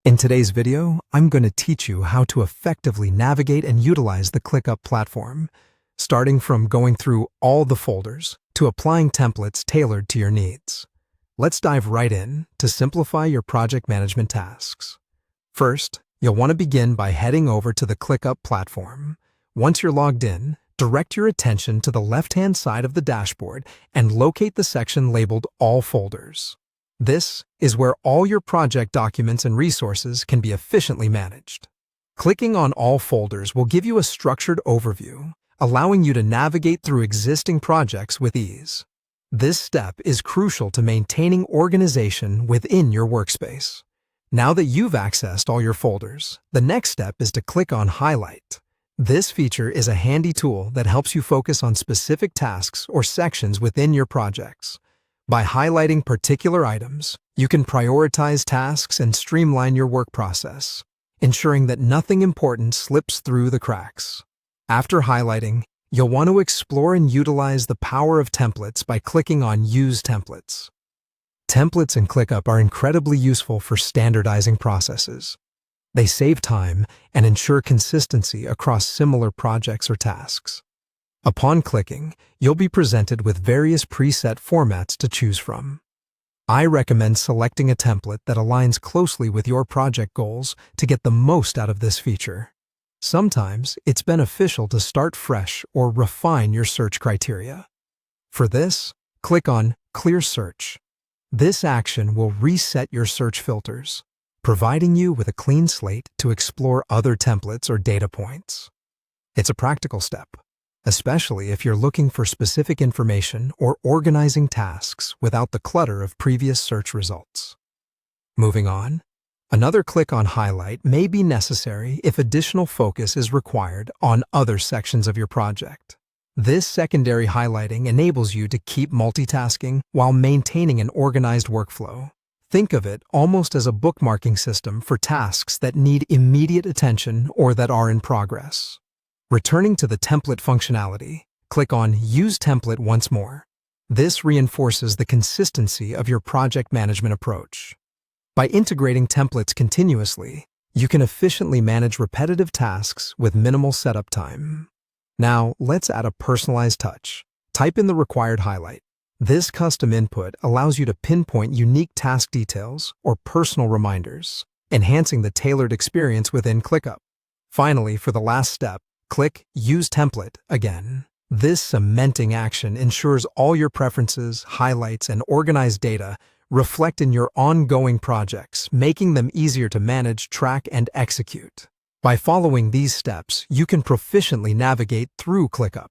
In today's video, I'm going to teach you how to effectively navigate and utilize the ClickUp platform, starting from going through all the folders to applying templates tailored to your needs. Let's dive right in to simplify your project management tasks. First, you'll want to begin by heading over to the ClickUp platform. Once you're logged in, direct your attention to the left-hand side of the dashboard and locate the section labeled All Folders. This is where all your project documents and resources can be efficiently managed. Clicking on All Folders will give you a structured overview, allowing you to navigate through existing projects with ease. This step is crucial to maintaining organization within your workspace. Now that you've accessed all your folders, the next step is to click on Highlight. This feature is a handy tool that helps you focus on specific tasks or sections within your projects. By highlighting particular items, you can prioritize tasks and streamline your work process, ensuring that nothing important slips through the cracks. After highlighting, you'll want to explore and utilize the power of templates by clicking on Use Templates. Templates in ClickUp are incredibly useful for standardizing processes. They save time and ensure consistency across similar projects or tasks. Upon clicking, you'll be presented with various preset formats to choose from. I recommend selecting a template that aligns closely with your project goals to get the most out of this feature. Sometimes it's beneficial to start fresh or refine your search criteria. For this, click on Clear Search. This action will reset your search filters, providing you with a clean slate to explore other templates or data points. It's a practical step, especially if you're looking for specific information or organizing tasks without the clutter of previous search results. Moving on, another click on Highlight may be necessary if additional focus is required on other sections of your project. This secondary highlighting enables you to keep multitasking while maintaining an organized workflow. Think of it almost as a bookmarking system for tasks that need immediate attention or that are in progress. Returning to the template functionality, click on Use Template once more. This reinforces the consistency of your project management approach. By integrating templates continuously, you can efficiently manage repetitive tasks with minimal setup time. Now, let's add a personalized touch. Type in the required highlight. This custom input allows you to pinpoint unique task details or personal reminders, enhancing the tailored experience within ClickUp. Finally, for the last step, click Use Template again. This cementing action ensures all your preferences, highlights, and organized data reflect in your ongoing projects, making them easier to manage, track, and execute. By following these steps, you can proficiently navigate through ClickUp,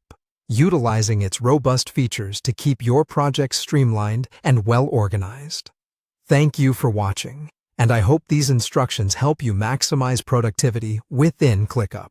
utilizing its robust features to keep your projects streamlined and well-organized. Thank you for watching, and I hope these instructions help you maximize productivity within ClickUp.